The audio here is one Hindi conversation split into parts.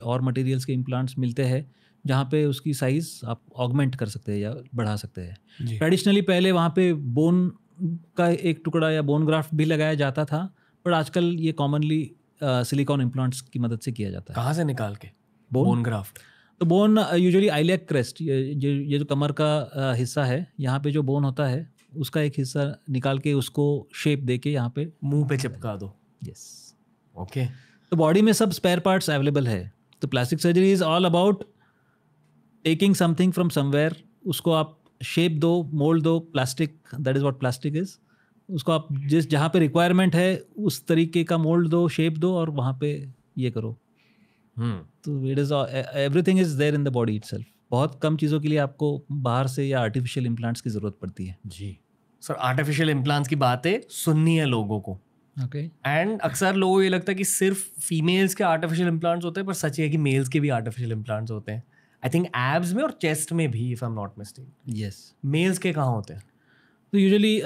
और मटेरियल्स के इम्प्लांट्स मिलते हैं जहाँ पे उसकी साइज़ आप ऑगमेंट कर सकते हैं या बढ़ा सकते हैं. ट्रेडिशनली पहले वहाँ पे बोन का एक टुकड़ा या बोन ग्राफ्ट भी लगाया जाता था, बट आजकल ये कॉमनली सिलिकॉन इम्प्लांट्स की मदद से किया जाता है. कहाँ से निकाल के? Bone bone graft. तो बोन यूजुअली आइलियक क्रेस्ट, ये जो कमर का हिस्सा है, यहाँ पे जो बोन होता है उसका एक हिस्सा निकाल के उसको शेप दे के यहाँ पे मुंह पे चिपका दो. यस. ओके. तो बॉडी में सब स्पेयर पार्ट्स अवेलेबल है. तो plastic surgery is all about taking something from somewhere, उसको आप शेप दो, मोल्ड दो. Plastic, that is what plastic is. उसको आप जिस जहाँ पे रिक्वायरमेंट है उस तरीके का मोल्ड दो, शेप दो और वहाँ पे ये करो. तो it is everything is there in the body itself. बहुत कम चीज़ों के लिए आपको बाहर से या आर्टिफिशियल इम्प्लांट्स की ज़रूरत पड़ती है. जी सर, आर्टिफिशियल इम्प्लांट्स की बातें सुननी है लोगों को. ओके. एंड अक्सर लोगों को ये लगता है कि सिर्फ फीमेल्स के आर्टिफिशियल इम्प्लांट्स होते हैं, पर सच है कि मेल्स के भी आर्टिफिशियल इम्प्लांट्स होते हैं. आई थिंक एब्स में और चेस्ट में भी, if I am not mistaken. Yes. Males के कहाँ होते हैं? तो यूजुअली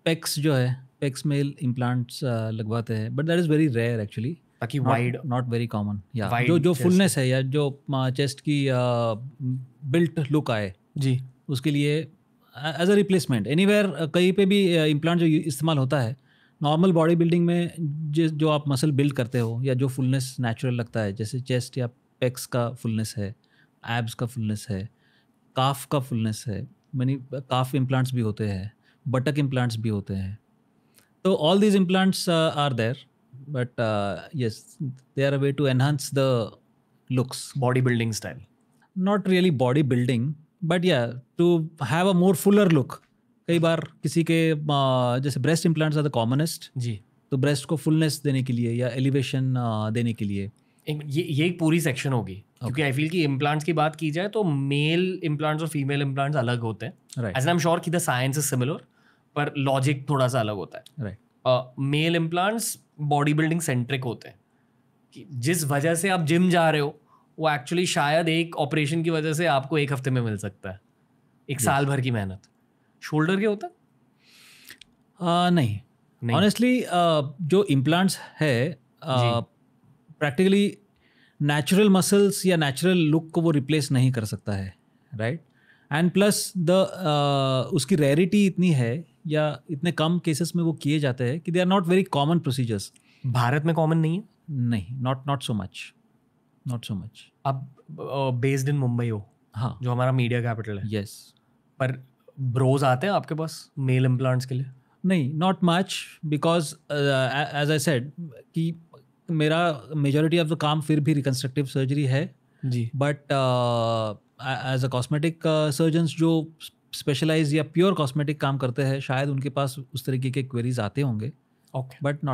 पेक्स जो है, पेक्स मेल इम्प्लांट्स लगवाते हैं, but that is very rare actually. ताकि वाइड, नॉट वेरी कॉमन. या Wide जो chest फुलनेस है या जो चेस्ट की बिल्ट लुक आए जी, उसके लिए एज अ रिप्लेसमेंट एनीवेयर कहीं पे भी इम्प्लांट जो इस्तेमाल होता है. नॉर्मल बॉडी बिल्डिंग में जो आप मसल बिल्ड करते हो या जो फुलनेस नेचुरल लगता है, जैसे चेस्ट या पेक्स का फुलनेस है, एब्स का फुलनेस है, काफ का फुलनेस है. मैनी काफ इम्प्लांट्स भी होते हैं, बटक इम्प्लांट्स भी होते हैं. तो all these implants are there, but yes, they are a way to enhance the looks. Body building style. Not really body building, but yeah, to have a more fuller look. कई बार किसी के जैसे breast implants are the commonest. जी. तो ब्रेस्ट को फुलनेस देने के लिए या एलिवेशन देने के लिए ये एक पूरी सेक्शन होगी, क्योंकि आई फील कि इम्प्लांट्स की बात की जाए तो मेल इम्प्लांट्स और फीमेल इम्प्लांट्स अलग होते हैं. Right. As I am sure कि द साइंस इज सिमिलर, पर लॉजिक थोड़ा सा अलग होता है. Right. Male implants body building centric होते हैं, कि जिस वजह से आप जिम जा रहे हो वो एक्चुअली शायद एक ऑपरेशन की वजह से आपको एक हफ्ते में मिल सकता है, एक साल भर की मेहनत. शोल्डर के होता है? नहीं ऑनेस्टली जो इम्प्लांट्स है प्रैक्टिकली नेचुरल मसल्स या नेचुरल लुक को वो रिप्लेस नहीं कर सकता है. राइट. एंड प्लस उसकी रेयरिटी इतनी है या इतने कम केसेस में वो किए जाते हैं कि they are not very common procedures. Bharat में कॉमन नहीं है? नहीं, नॉट सो मच. अब बेस्ड इन मुंबई हो, हाँ, जो हमारा मीडिया कैपिटल है. यस. पर ब्रोज आते हैं आपके पास मेल इम्प्लांट्स के लिए? नहीं, not much, because as I said कि मेरा मेजॉरिटी ऑफ द काम फिर भी रिकन्स्ट्रक्टिव सर्जरी है जी. But as a cosmetic surgeons जो स्पेशलाइज या प्योर कॉस्मेटिक काम करते हैं, शायद उनके पास उस तरीके के क्वेरीज आते होंगे. Okay. But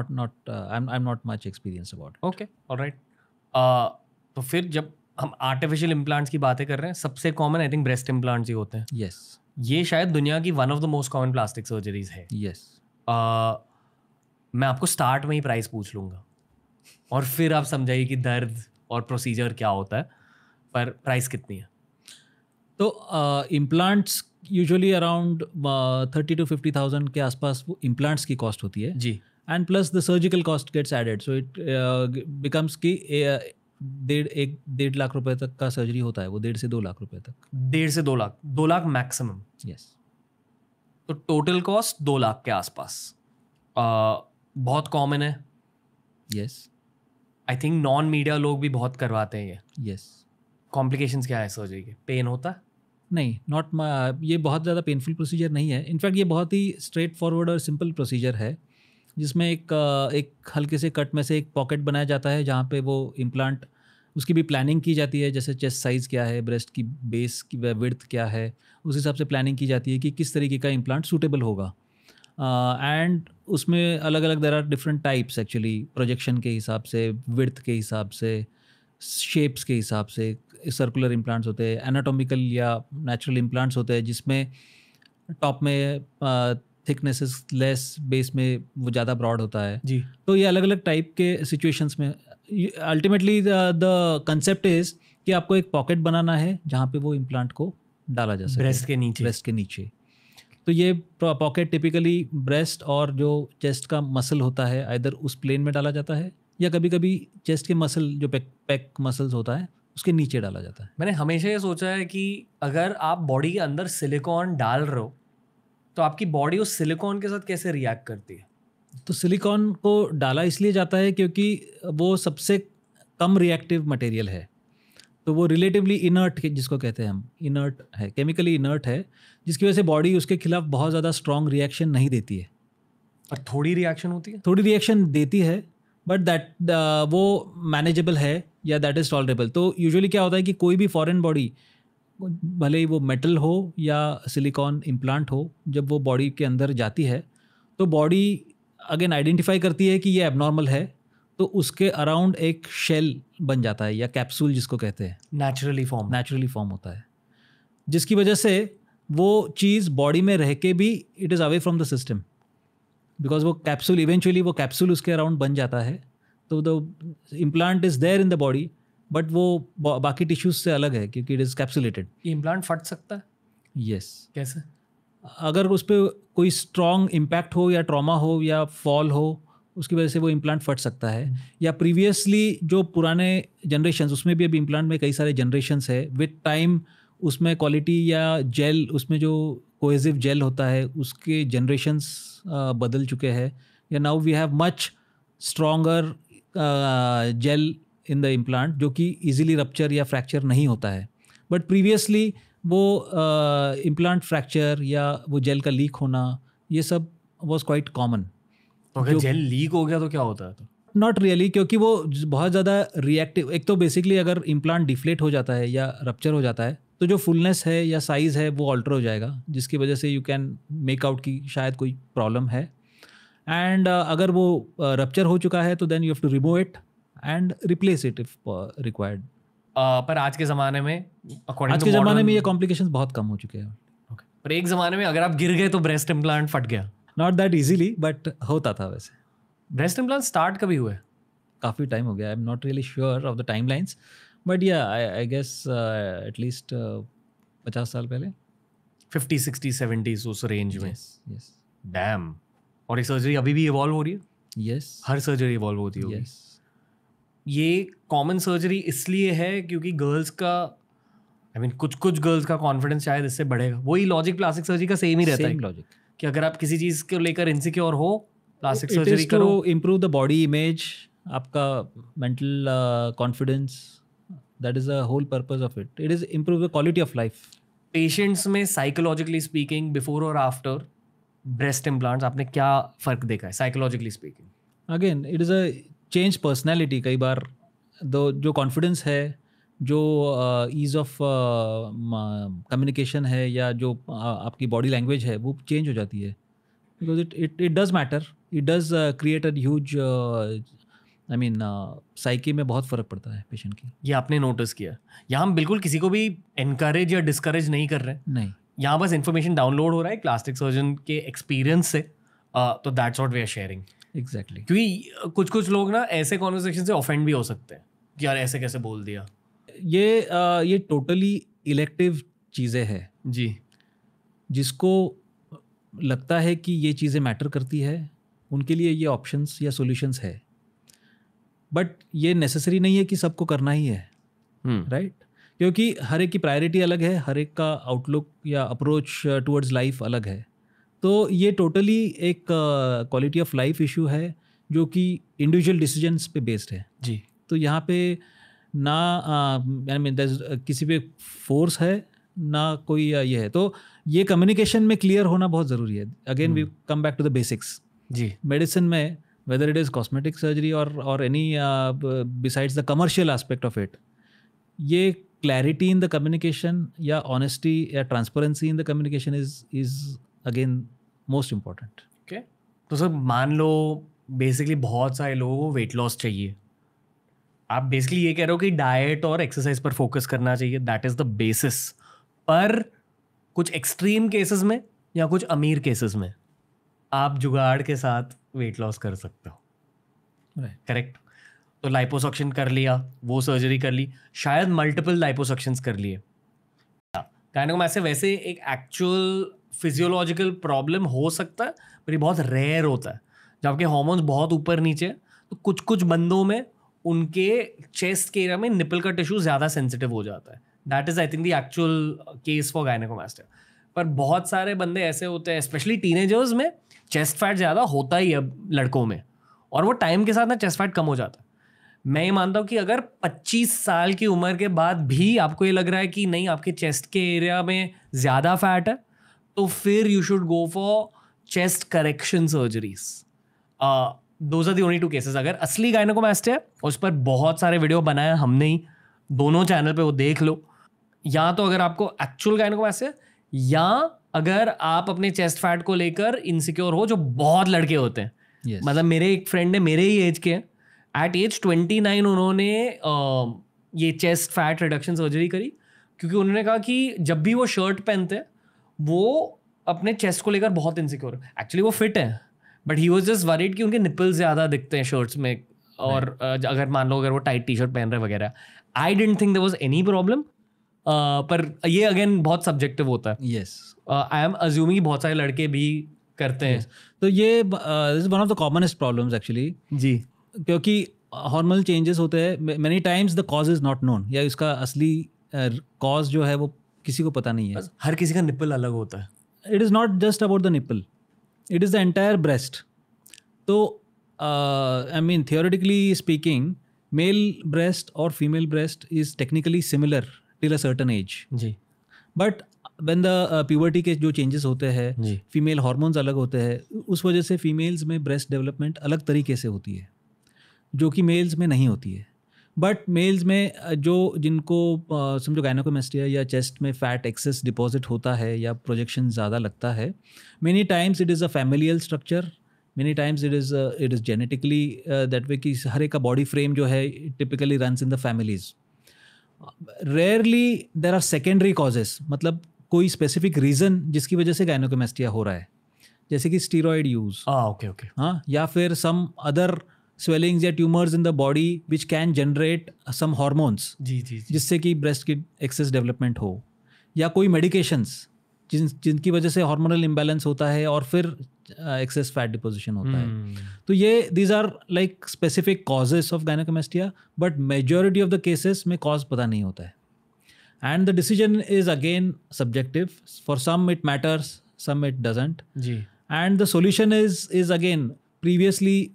I am not much experience about. Okay, alright. तो फिर जब हम आर्टिफिशियल इम्प्लांट्स की बातें कर रहे हैं, सबसे common I think breast implants ही होते हैं. यस. ये शायद दुनिया की one of the most common plastic surgeries है. यस. मैं आपको स्टार्ट में ही प्राइस पूछ लूँगा और फिर आप समझाइए कि दर्द और प्रोसीजर क्या होता है, पर प्राइस कितनी है? तो इम्प्लांट्स यूजुअली अराउंड 30,000 to 50,000 के आसपास वो इम्प्लांट्स की कॉस्ट होती है. जी. And plus the surgical cost gets added, so it becomes कि 1.5 लाख रुपए तक का सर्जरी होता है वो, 1.5 से 2 लाख रुपए तक. 1.5 से 2 लाख, 2 लाख मैक्सिमम. यस. तो टोटल कॉस्ट 2 लाख के आसपास. बहुत कॉमन है. Yes. I think non media लोग भी बहुत करवाते हैं ये. यस. कॉम्प्लिकेशंस क्या है सर्जरी के? पेन होता है? नहीं, ये बहुत ज़्यादा पेनफुल प्रोसीजर नहीं है. इनफैक्ट ये बहुत ही स्ट्रेट फॉरवर्ड और सिंपल प्रोसीजर है, जिसमें एक हल्के से कट में से एक पॉकेट बनाया जाता है जहाँ पे वो इम्प्लांट, उसकी भी प्लानिंग की जाती है, जैसे चेस्ट साइज़ क्या है, ब्रेस्ट की बेस की विड्थ क्या है, उस हिसाब से प्लानिंग की जाती है कि किस तरीके का इम्प्लांट सूटेबल होगा. एंड उसमें अलग अलग there are different types actually, projection के हिसाब से, विड्थ के हिसाब से, शेप्स के हिसाब से. सर्कुलर इम्प्लांट्स होते हैं, एनाटॉमिकल या नेचुरल इम्प्लांट्स होते हैं जिसमें टॉप में थिकनेसेस लेस, बेस में वो ज़्यादा ब्रॉड होता है. जी. तो ये अलग अलग टाइप के सिचुएशंस में अल्टीमेटली द कंसेप्ट इज़ कि आपको एक पॉकेट बनाना है जहाँ पे वो इम्प्लांट को डाला जा सके, ब्रेस्ट के नीचे. तो ये पॉकेट टिपिकली ब्रेस्ट और जो चेस्ट का मसल होता है, आइदर उस प्लेन में डाला जाता है या कभी कभी चेस्ट के मसल जो पैक मसल्स होता है उसके नीचे डाला जाता है। मैंने हमेशा ये सोचा है कि अगर आप बॉडी के अंदर सिलिकॉन डाल रहे हो तो आपकी बॉडी उस सिलिकॉन के साथ कैसे रिएक्ट करती है? तो सिलिकॉन को डाला इसलिए जाता है क्योंकि वो सबसे कम रिएक्टिव मटेरियल है, तो वो रिलेटिवली इनर्ट जिसको कहते हैं हम, इनर्ट है, केमिकली इनर्ट है, जिसकी वजह से बॉडी उसके खिलाफ बहुत ज़्यादा स्ट्रॉन्ग रिएक्शन नहीं देती है। और थोड़ी रिएक्शन होती है, थोड़ी रिएक्शन देती है, बट दैट वो मैनेजेबल है या दैट इज़ टॉलरेबल। तो यूजुअली क्या होता है कि कोई भी फॉरेन बॉडी, भले ही वो मेटल हो या सिलिकॉन इम्प्लांट हो, जब वो बॉडी के अंदर जाती है तो बॉडी अगेन आइडेंटिफाई करती है कि ये एबनॉर्मल है, तो उसके अराउंड एक शेल बन जाता है या कैप्सूल जिसको कहते हैं, नेचुरली फॉर्म होता है, जिसकी वजह से वो चीज़ बॉडी में रह के भी it is away from the system, because वो कैप्सूल इवेंचुअली वो कैप्सूल उसके अराउंड बन जाता है। तो the implant is there in the body, but वो बाकी टिश्यूज से अलग है क्योंकि इट इज़ कैप्सुलेटेड। ये इम्प्लांट फट सकता है? यस। कैसे? अगर उस पर कोई स्ट्रॉन्ग इम्पैक्ट हो या ट्रॉमा हो या फॉल हो, उसकी वजह से वो इम्प्लांट फट सकता है। या प्रीवियसली जो पुराने जनरेशन्स, उसमें भी अभी इम्प्लांट में कई सारे जनरेशन्स है, विद टाइम उसमें क्वालिटी या जेल, उसमें जो कोहेसिव जेल होता है उसके जनरेशन्स बदल चुके हैं, या now we have much stronger gel in the implant जो कि इजीली रप्चर या फ्रैक्चर नहीं होता है। बट प्रीवियसली वो इम्प्लांट फ्रैक्चर या वो जेल का लीक होना, ये सब वॉज क्वाइट कॉमन। तो अगर जेल लीक हो गया तो क्या होता है? तो नॉट रियली, क्योंकि वो बहुत ज़्यादा रिएक्टिव, एक तो बेसिकली अगर इम्प्लांट डिफ्लेट हो जाता है या रप्चर हो जाता है तो जो फुलनेस है या साइज़ है वो ऑल्टर हो जाएगा, जिसकी वजह से यू कैन मेक आउट की शायद कोई प्रॉब्लम है। एंड अगर वो रप्चर हो चुका है तो then you have to remove it and replace it if required. पर आज के ज़माने में आज के ज़माने में ये कॉम्प्लिकेशंस बहुत कम हो चुके हैं। पर एक ज़माने में अगर आप गिर गए तो ब्रेस्ट इम्प्लांट फट गया। नॉट दैट इजीली, बट होता था वैसे। ब्रेस्ट इम्प्लांट स्टार्ट कभी हुए? काफ़ी टाइम हो गया, आई am not really sure of the time lines, but या आई गेस एटलीस्ट 50 साल पहले, 50, 60, 70 उस रेंज में। यस। डैम। और ये सर्जरी अभी भी इवॉल्व हो रही है? यस, हर सर्जरी इवॉल्व होती होगी। यस। ये कॉमन सर्जरी इसलिए है क्योंकि गर्ल्स का, आई मीन कुछ गर्ल्स का कॉन्फिडेंस शायद इससे बढ़ेगा। वही लॉजिक प्लास्टिक सर्जरी का सेम ही रहता है। सेम लॉजिक कि अगर आप किसी चीज़ को लेकर इनसिक्योर हो, प्लास्टिक इट सर्जरी इज करो। To improve the body image, आपका mental confidence, that is the whole purpose of it. It is improve the quality of life. Patients में साइकोलॉजिकली स्पीकिंग, बिफोर और आफ्टर ब्रेस्ट इम्प्लांट्स, आपने क्या फ़र्क देखा है psychologically speaking? Again it is a change personality. कई बार जो कॉन्फिडेंस है, जो ईज ऑफ कम्युनिकेशन है, या जो आपकी बॉडी लैंग्वेज है, वो चेंज हो जाती है। Because it does matter, it does create a huge, I mean psyche में बहुत फ़र्क पड़ता है पेशेंट की। ये आपने नोटिस किया? यहाँ हम बिल्कुल किसी को भी एनकरेज या डिस्करेज नहीं कर रहे, नहीं, यहाँ बस इन्फॉर्मेशन डाउनलोड हो रहा है प्लास्टिक सर्जन के एक्सपीरियंस से, तो that's what we are sharing. Exactly. क्योंकि कुछ लोग ना ऐसे कॉन्वर्सेशन से ऑफेंड भी हो सकते हैं कि यार ऐसे कैसे बोल दिया। ये टोटली इलेक्टिव चीज़ें हैं जी। जिसको लगता है कि ये चीज़ें मैटर करती है, उनके लिए ये ऑप्शंस या सॉल्यूशंस है, बट ये नेसेसरी नहीं है कि सबको करना ही है, राइट? क्योंकि हर एक की प्रायोरिटी अलग है, हर एक का आउटलुक या अप्रोच टुवर्ड्स लाइफ अलग है। तो ये टोटली एक क्वालिटी ऑफ लाइफ इशू है जो कि इंडिविजुअल डिसीजंस पे बेस्ड है। जी। तो यहाँ पे ना आई मीन किसी पे फोर्स है ना कोई ये है। तो ये कम्युनिकेशन में क्लियर होना बहुत ज़रूरी है। Again we come back to the basics. जी। मेडिसिन में whether it is cosmetic surgery और any besides the commercial aspect of it, ये क्लैरिटी इन द कम्युनिकेशन या ऑनेस्टी या transparency in the communication is again most important. Okay. तो सर मान लो बेसिकली बहुत सारे लोगों को वेट लॉस चाहिए, आप बेसिकली ये कह रहे हो कि डाइट और एक्सरसाइज पर फोकस करना चाहिए, दैट इज द बेसिस। पर कुछ एक्सट्रीम केसेस में या कुछ अमीर केसेस में आप जुगाड़ के साथ वेट लॉस कर सकते हो, करेक्ट? तो लाइपोसक्शन कर लिया, वो सर्जरी कर ली, शायद मल्टीपल लाइपोसक्शंस कर लिए। गायनेकोमैस्टिया वैसे एक एक्चुअल फिजियोलॉजिकल प्रॉब्लम हो सकता है, पर ये बहुत रेयर होता है। जब आपके हार्मोन्स बहुत ऊपर नीचे, तो कुछ कुछ बंदों में उनके चेस्ट के एरिया में निपल का टिश्यू ज़्यादा सेंसिटिव हो जाता है. That is I think the actual case for gynaecomastia. पर बहुत सारे बंदे ऐसे होते हैं, स्पेशली टीनेजर्स में चेस्ट फैट ज़्यादा होता ही है लड़कों में, और वो टाइम के साथ ना चेस्ट फैट कम हो जाता है. मैं ये मानता हूँ कि अगर 25 साल की उम्र के बाद भी आपको ये लग रहा है कि नहीं आपके चेस्ट के एरिया में ज़्यादा फैट है, तो फिर you should go for chest correction surgeries. Those are the only 2 cases. अगर असली गायनेकोमास्टिया है, उस पर बहुत सारे वीडियो बनाए हमने ही, दोनों चैनल पे, वो देख लो. या तो अगर आपको एक्चुअल गायनेकोमास्टिया, या अगर आप अपने चेस्ट फैट को लेकर इनसिक्योर हो, जो बहुत लड़के होते हैं. Yes. मतलब मेरे एक फ्रेंड है मेरे ही एज के हैं, एट एज 29 उन्होंने ये चेस्ट फैट रिडक्शन सर्जरी करी, क्योंकि उन्होंने कहा कि जब भी वो शर्ट पहनते हैं वो अपने चेस्ट को लेकर बहुत इनसिक्योर है. एक्चुअली वो फिट है, but he was just worried कि उनके निपल्स ज़्यादा दिखते हैं शर्ट्स में, और अगर मान लो अगर वो टाइट टी शर्ट पहन रहे वगैरह. I didn't think there was any problem, पर ये अगेन बहुत सब्जेक्टिव होता है. यस, आई एम अज्यूमिंग बहुत सारे लड़के भी करते हैं. तो ये is one of the commonest problems actually जी, क्योंकि हार्मोनल चेंजेस होते हैं. Many times the cause is not known, या इसका असली कॉज जो है वो किसी को पता नहीं है. हर किसी का निपल अलग होता है. It is not just about the nipple, it is the entire breast. तो I mean theoretically speaking, male breast और female breast is technically similar till a certain age. जी, बट व्हेन द प्यूबर्टी के जो चेंजेस होते हैं, फीमेल हार्मोन्स अलग होते हैं, उस वजह से फीमेल्स में ब्रेस्ट डेवलपमेंट अलग तरीके से होती है, जो कि मेल्स में नहीं होती है. बट मेल्स में जो जिनको समझो गायनेकोमास्टिया या चेस्ट में फैट एक्सेस डिपॉजिट होता है या प्रोजेक्शन ज़्यादा लगता है, many times it is a familial structure, many times it is genetically that way कि हर एक का बॉडी फ्रेम जो है typically runs in the families. Rarely there are secondary causes, मतलब कोई स्पेसिफिक रीज़न जिसकी वजह से गायनेकोमास्टिया हो रहा है, जैसे कि स्टीरॉयड यूज़, ओके, हाँ, या फिर सम अदर swellings या tumours in the body which can generate some hormones, जी, जिससे कि ब्रेस्ट की एक्सेस डेवलपमेंट हो, या कोई मेडिकेशंस जिनकी वजह से हार्मोनल इम्बैलेंस होता है और फिर एक्सेस फैट डिपोजिशन होता है. तो ये these are like specific causes of gynaecomastia, but majority of the cases में कॉज पता नहीं होता है. And the decision is again subjective. For some it matters, some it doesn't. जी, and the solution is again, previously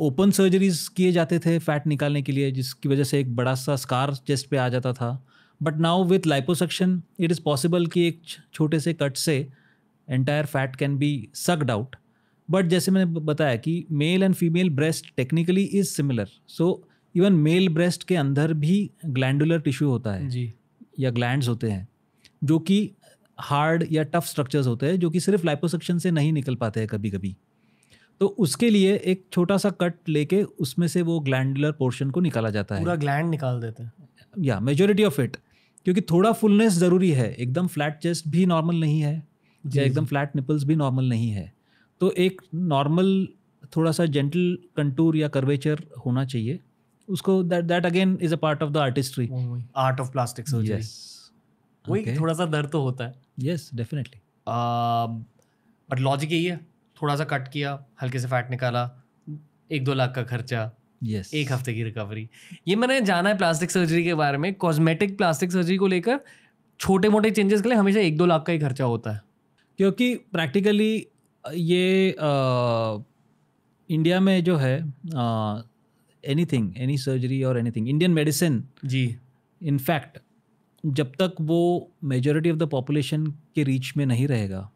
open surgeries किए जाते थे फैट निकालने के लिए, जिसकी वजह से एक बड़ा सा स्कार चेस्ट पे आ जाता था. But now with liposuction it is possible कि एक छोटे से कट से entire fat can be sucked out. But जैसे मैंने बताया कि male and female breast technically is similar, so even male breast के अंदर भी ग्लैंडुलर टिश्यू होता है जी, या ग्लैंड्स होते हैं, जो कि हार्ड या टफ स्ट्रक्चर्स होते हैं, जो कि सिर्फ लाइपोसक्शन से नहीं निकल पाते हैं कभी कभी. तो उसके लिए एक छोटा सा कट लेके उसमें से वो ग्लैंडुलर पोर्शन को निकाला जाता है. पूरा ग्लैंड निकाल देते हैं. या मेजॉरिटी ऑफ इट, क्योंकि थोड़ा फुलनेस ज़रूरी है. एकदम फ्लैट चेस्ट भी नॉर्मल नहीं है, या एकदम फ्लैट निपल्स भी नॉर्मल नहीं है. तो एक नॉर्मल थोड़ा सा जेंटल कंटूर या कर्वेचर होना चाहिए उसको. That again is a part of the artistry, art of plastic surgery. वही थोड़ा सा दर्द तो होता है. Yes, definitely. बट लॉजिक यही है, थोड़ा सा कट किया, हल्के से फैट निकाला, 1-2 लाख का खर्चा, यस, 1 हफ्ते की रिकवरी. ये मैंने जाना है प्लास्टिक सर्जरी के बारे में. कॉस्मेटिक प्लास्टिक सर्जरी को लेकर छोटे मोटे चेंजेस के लिए हमेशा 1-2 लाख का ही खर्चा होता है. क्योंकि प्रैक्टिकली ये इंडिया में जो है एनीथिंग, एनी सर्जरी और anything, Indian medicine ji, in fact जब तक वो मेजॉरिटी ऑफ द पॉपुलेशन के रीच में नहीं रहेगा,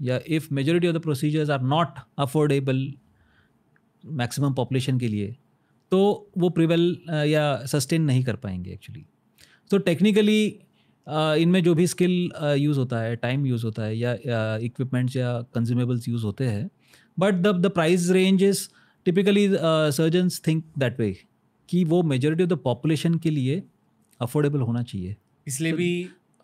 या if majority of the procedures are not affordable maximum population के लिए, तो वो प्रिवेल या सस्टेन नहीं कर पाएंगे एक्चुअली. तो टेक्निकली इनमें जो भी स्किल यूज़ होता है, टाइम यूज़ होता है, या इक्विपमेंट्स या कंज्यूमेबल्स यूज़ होते हैं, but the price range is typically surgeons think that way कि वो मेजॉरिटी ऑफ द पॉपुलेशन के लिए अफोर्डेबल होना चाहिए. इसलिए भी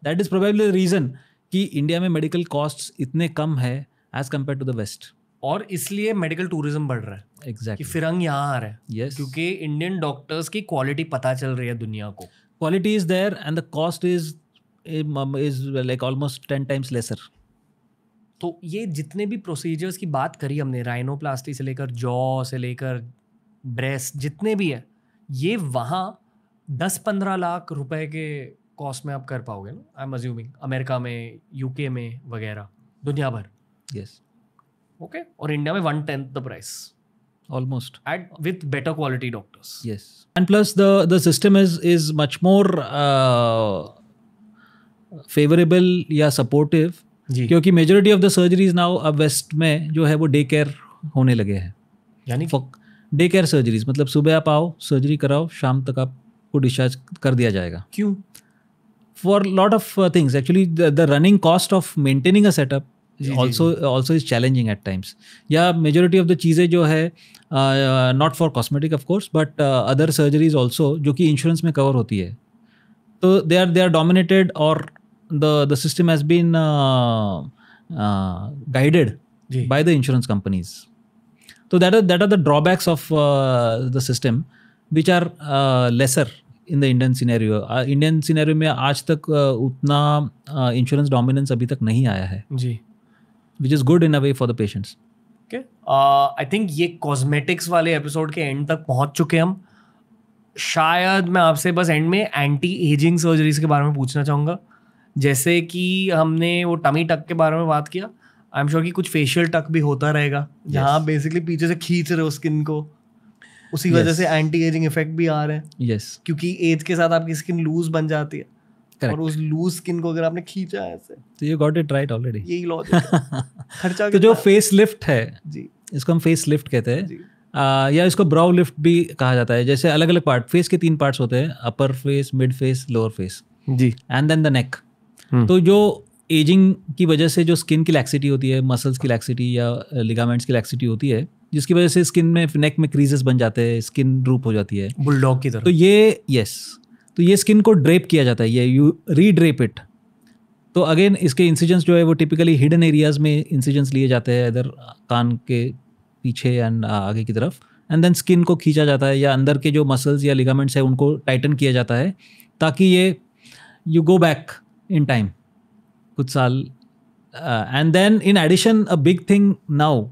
that is probably the reason कि इंडिया में मेडिकल कॉस्ट्स इतने कम है as compare to the west. और इसलिए मेडिकल टूरिज्म बढ़ रहा है. एग्जैक्टली, कि फिरंग यहाँ आ रहे हैं. यस, क्योंकि इंडियन डॉक्टर्स की क्वालिटी पता चल रही है दुनिया को. Quality is there and the cost is like almost 10 times lesser. तो ये जितने भी प्रोसीजर्स की बात करी हमने, राइनोप्लास्टी से लेकर जॉ से लेकर ब्रेस्ट, जितने भी है, ये वहाँ 10-15 लाख रुपए के कॉस्ट में आप कर पाओगे ना, आई एम अज्यूमिंग, अमेरिका में, यूके में वगैरह, दुनिया भर। यस, ओके, और इंडिया में 1/10 the price almost, at with better quality doctors. Yes, and plus the system is much more favourable या सपोर्टिव, क्योंकि majority of the surgeries now अब वेस्ट में जो है वो डे केयर होने लगे हैं। यानी डे केयर सर्जरीज मतलब सुबह आप आओ, सर्जरी कराओ, शाम तक आपको डिस्चार्ज कर दिया जाएगा। क्यों? For lot of things actually, the running cost of maintaining a setup also is challenging at times. या मेजोरिटी ऑफ द चीज़ें जो है not for cosmetic of course but other surgeries also जो कि इंश्योरेंस में कवर होती है, तो दे आर डोमिनेटेड और the system has been guided by the insurance companies. So that are the drawbacks of the system which are lesser in the Indian scenario. Indian scenario में आज तक उतना insurance dominance अभी तक नहीं आया है जी, which is good in a way for the patients. Okay. I think ये कॉस्मेटिक्स वाले एपिसोड के एंड तक पहुंच चुके हम। शायद मैं आपसे बस एंड में एंटी एजिंग सर्जरीज के बारे में पूछना चाहूँगा। जैसे कि हमने वो टमी टक के बारे में बात किया, आई एम श्योर कि कुछ फेशियल टक भी होता रहेगा जहाँ आप बेसिकली पीछे से खींच रहे हो स्किन को, उसी वजह से एंटी एजिंग इफेक्ट भी आ रहे हैं। यस, क्योंकि एज के साथ आपकी स्किन लूज बन जाती है। Correct. और उस लूज स्किन को अगर आपने खींचा है ऐसे, तो you got it right already. यही लॉजिक है। खर्चा तो जो फेस लिफ्ट है जी, इसको हम फेस लिफ्ट कहते हैं, या इसको ब्राउ लिफ्ट भी कहा जाता है। जैसे अलग अलग पार्ट, फेस के 3 पार्ट्स होते हैं, upper face, mid face, lower face ji, and then the neck. तो जो एजिंग की वजह से जो स्किन की लैक्सिटी होती है, मसल्स की लैक्सिटी या लिगामेंट्स की लैक्सिटी होती है, जिसकी वजह से स्किन में, नेक में क्रीजेस बन जाते हैं, स्किन ड्रूप हो जाती है बुलडॉग की तरह। तो ये स्किन को ड्रेप किया जाता है, ये यू रीड्रेप इट। तो अगेन इसके इंसिजेंस जो है वो टिपिकली हिडन एरियाज में इंसिजेंस लिए जाते हैं, इधर कान के पीछे एंड आगे की तरफ, एंड देन स्किन को खींचा जाता है या अंदर के जो मसल्स या लिगामेंट्स है उनको टाइटन किया जाता है, ताकि ये you go back in time कुछ साल। And then in addition a big thing now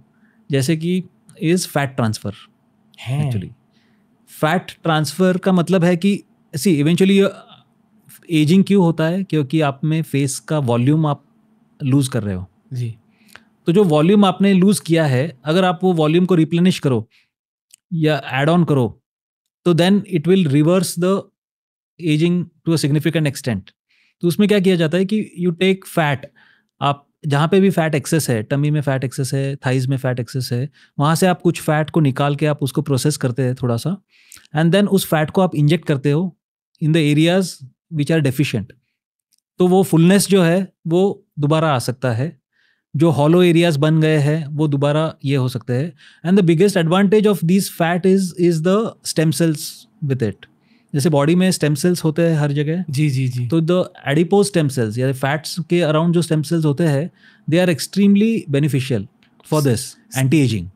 जैसे कि is fat transfer. Actually fat transfer का मतलब है कि सी इवेंचुअली एजिंग क्यों होता है, क्योंकि आप में फेस का वॉल्यूम आप लूज़ कर रहे हो जी। तो जो वॉल्यूम आपने लूज़ किया है, अगर आप वो वॉल्यूम को रिप्लेनिश करो या एड ऑन करो, तो then it will reverse the ageing to a significant extent. तो उसमें क्या किया जाता है कि यू टेक फैट, आप जहाँ पे भी फैट एक्सेस है, टमी में फैट एक्सेस है, थाइज में फैट एक्सेस है, वहाँ से आप कुछ फैट को निकाल के आप उसको प्रोसेस करते हैं थोड़ा सा, एंड देन उस फैट को आप इंजेक्ट करते हो in the areas which are deficient. तो वो फुलनेस जो है वो दोबारा आ सकता है, जो हॉलो एरियाज बन गए हैं वो दोबारा ये हो सकते हैं। And the biggest advantage of this fat is the stem cells with it. जैसे बॉडी में स्टेम सेल्स होते हैं हर जगह, जी जी जी, तो द एडिपोज स्टेम सेल्स या फैट्स के अराउंड जो स्टेम सेल्स होते हैं, they are extremely beneficial for this anti ageing.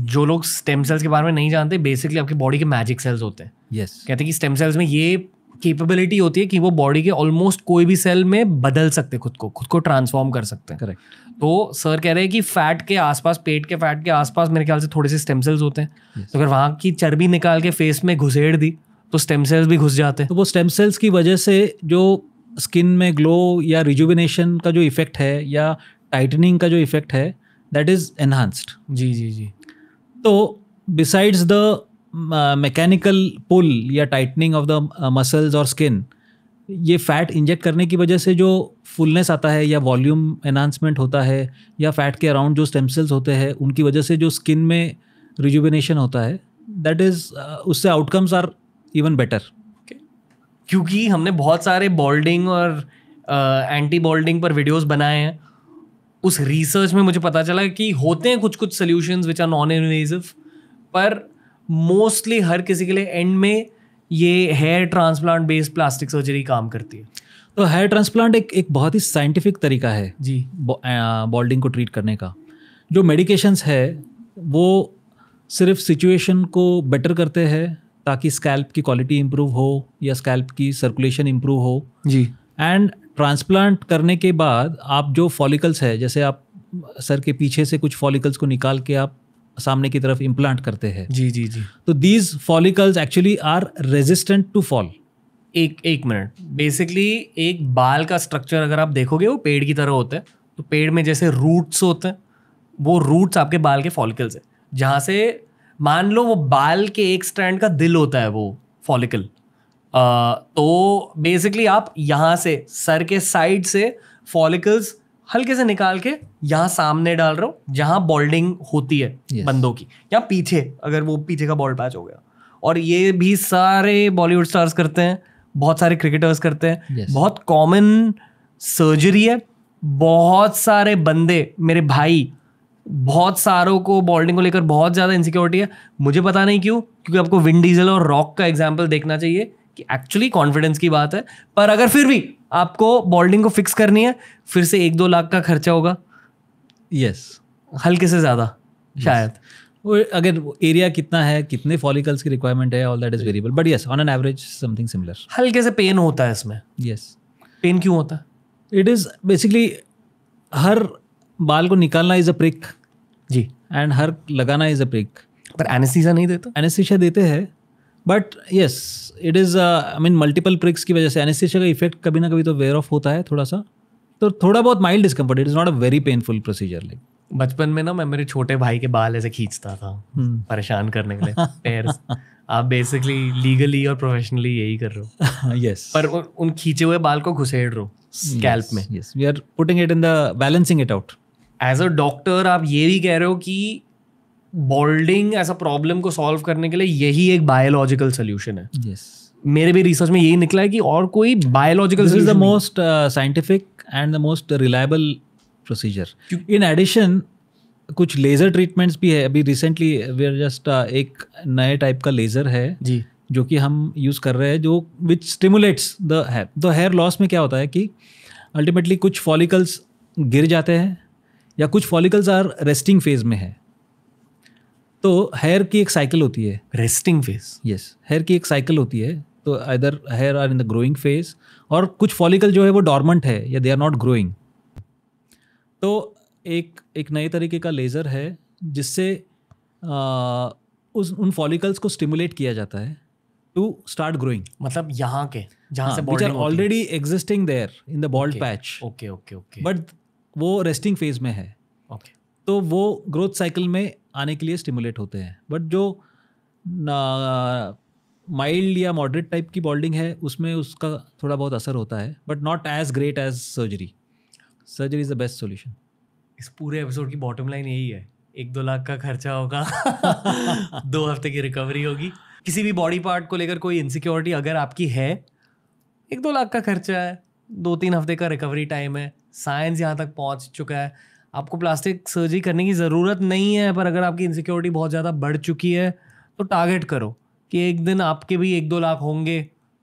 जो लोग स्टेम सेल्स के बारे में नहीं जानते, बेसिकली आपकी बॉडी के मैजिक सेल्स होते हैं। यस, कहते हैं कि स्टेम सेल्स में ये कैपेबिलिटी होती है कि वो बॉडी के ऑलमोस्ट कोई भी सेल में बदल सकते, खुद को ट्रांसफॉर्म कर सकते हैं। करेक्ट। तो सर कह रहे हैं कि फैट के आसपास, पेट के फैट के आसपास मेरे ख्याल से थोड़े से स्टेम सेल्स होते हैं। तो अगर वहाँ की चर्बी निकाल के फेस में घुसेड़ दी तो स्टेम सेल्स भी घुस जाते हैं। तो वो स्टेम सेल्स की वजह से जो स्किन में ग्लो या रिजुविनेशन का जो इफेक्ट है या टाइटनिंग का जो इफेक्ट है, दैट इज एनहांस्ड। जी जी जी। तो बिसाइड्स द मैकेनिकल पुल या टाइटनिंग ऑफ द मसल्स और स्किन, ये फैट इंजेक्ट करने की वजह से जो फुलनेस आता है या वॉल्यूम एनहांसमेंट होता है, या फैट के अराउंड जो स्टेम सेल्स होते हैं उनकी वजह से जो स्किन में रिजुविनेशन होता है, दैट इज उससे आउटकम्स आर इवन बेटर। क्योंकि हमने बहुत सारे बॉल्डिंग और एंटी बॉल्डिंग पर वीडियोस बनाए हैं, उस रिसर्च में मुझे पता चला कि होते हैं कुछ solutions which are non invasive, पर मोस्टली हर किसी के लिए एंड में ये hair transplant based plastic surgery काम करती है। तो हेयर ट्रांसप्लांट एक बहुत ही साइंटिफिक तरीका है जी बॉल्डिंग को ट्रीट करने का। जो मेडिकेशंस है वो सिर्फ सिचुएशन को बेटर करते हैं ताकि स्कैल्प की क्वालिटी इंप्रूव हो या स्कैल्प की सर्कुलेशन इंप्रूव हो जी। एंड ट्रांसप्लांट करने के बाद आप जो फॉलिकल्स है, जैसे आप सर के पीछे से कुछ फॉलिकल्स को निकाल के आप सामने की तरफ इम्प्लांट करते हैं, जी जी जी। तो these follicles actually are resistant to fall. एक मिनट, बेसिकली एक बाल का स्ट्रक्चर अगर आप देखोगे वो पेड़ की तरह होता है। तो पेड़ में जैसे रूट्स होते हैं, वो रूट्स आपके बाल के फॉलिकल्स है, जहाँ से मान लो वो बाल के एक स्ट्रैंड का दिल होता है वो फॉलिकल। तो बेसिकली आप यहाँ से सर के साइड से फॉलिकल्स हल्के से निकाल के यहाँ सामने डाल रहे हो जहाँ बॉल्डिंग होती है Yes. बंदों की, या पीछे अगर वो पीछे का बॉल्ड पैच हो गया। और ये भी सारे बॉलीवुड स्टार्स करते हैं, बहुत सारे क्रिकेटर्स करते हैं। Yes. बहुत कॉमन सर्जरी है। बहुत सारे बंदे, मेरे भाई, बहुत सारों को बॉल्डिंग को लेकर बहुत ज़्यादा इनसिक्योरिटी है। मुझे पता नहीं क्यों, क्योंकि आपको विन डीजल और रॉक का एग्जाम्पल देखना चाहिए कि एक्चुअली कॉन्फिडेंस की बात है। पर अगर फिर भी आपको बॉल्डिंग को फिक्स करनी है, फिर से 1-2 लाख का खर्चा होगा। यस, हल्के से ज़्यादा शायद। वो अगर एरिया कितना है, कितने फॉलिकल्स की रिक्वायरमेंट है, all that is variable, but yes, on an average something similar. हल्के से पेन होता है इसमें। यस, पेन क्यों होता है? इट इज बेसिकली हर बाल को निकालना इज अ प्रिक जी, एंड हर लगाना इज अ प्रिक। पर एनेस्थीसिया नहीं देता? एनेस्थीसिया देते हैं, but yes it is I mean multiple pricks की वजह से एनेस्थीसिया का इफेक्ट कभी ना कभी तो वेयर ऑफ होता है थोड़ा सा, तो थोड़ा बहुत mild discomfort. It is not a very painful procedure. Like बचपन में ना मैं मेरे छोटे भाई के बाल ऐसे खींचता था परेशान करने के लिए पैर। आप बेसिकली लीगली और प्रोफेशनली यही कर रहे हो। यस, पर उन खींचे हुए बाल को घुसेड़ रहे हो स्कैल्प में। Yes, we are putting it in the balancing it out. As a doctor आप ये भी कह रहे हो कि बॉल्डिंग ऐसा प्रॉब्लम को सॉल्व करने के लिए यही एक बायोलॉजिकल सोल्यूशन है। यस, मेरे भी रिसर्च में यही निकला है कि और कोई biological this is the solution most scientific and the most reliable procedure. In addition कुछ लेज़र ट्रीटमेंट्स भी है। अभी रिसेंटली वी आर जस्ट एक नए टाइप का लेज़र है जी जो कि हम यूज़ कर रहे हैं, जो विच स्टिमुलेट्स द हेयर। तो हेयर लॉस में क्या होता है कि अल्टीमेटली कुछ फॉलिकल्स गिर जाते हैं या कुछ फॉलिकल्स आर रेस्टिंग फेज में है। तो हेयर की एक साइकिल होती है, रेस्टिंग फेस। यस, हेयर की एक साइकिल होती है। तो either hair are in the growing phase और कुछ फॉलिकल जो है वो डॉर्मेंट है या दे आर नॉट ग्रोइंग। तो एक नए तरीके का लेज़र है जिससे उन फॉलिकल्स को स्टिमुलेट किया जाता है टू स्टार्ट ग्रोइंग। मतलब यहाँ के जहाँ से which are बॉल्डिंग होती है। already existing there in the bald patch, okay okay okay but वो रेस्टिंग फेज में है, ओके। तो वो ग्रोथ साइकिल में आने के लिए स्टिमुलेट होते हैं। बट जो माइल्ड या मॉडरेट टाइप की बॉल्डिंग है उसमें उसका थोड़ा बहुत असर होता है, but not as great as surgery. Surgery is the best solution. इस पूरे एपिसोड की बॉटम लाइन यही है, 1-2 लाख का खर्चा होगा 2 हफ्ते की रिकवरी होगी। किसी भी बॉडी पार्ट को लेकर कोई इनसिक्योरिटी अगर आपकी है, 1-2 लाख का खर्चा है, 2-3 हफ्ते का रिकवरी टाइम है। साइंस यहाँ तक पहुँच चुका है, आपको प्लास्टिक सर्जरी करने की ज़रूरत नहीं है। पर अगर आपकी इनसिक्योरिटी बहुत ज़्यादा बढ़ चुकी है तो टारगेट करो कि एक दिन आपके भी 1-2 लाख होंगे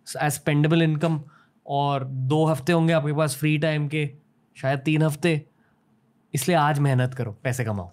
एज स्पेंडेबल इनकम, और 2 हफ्ते होंगे आपके पास फ्री टाइम के, शायद 3 हफ्ते। इसलिए आज मेहनत करो, पैसे कमाओ।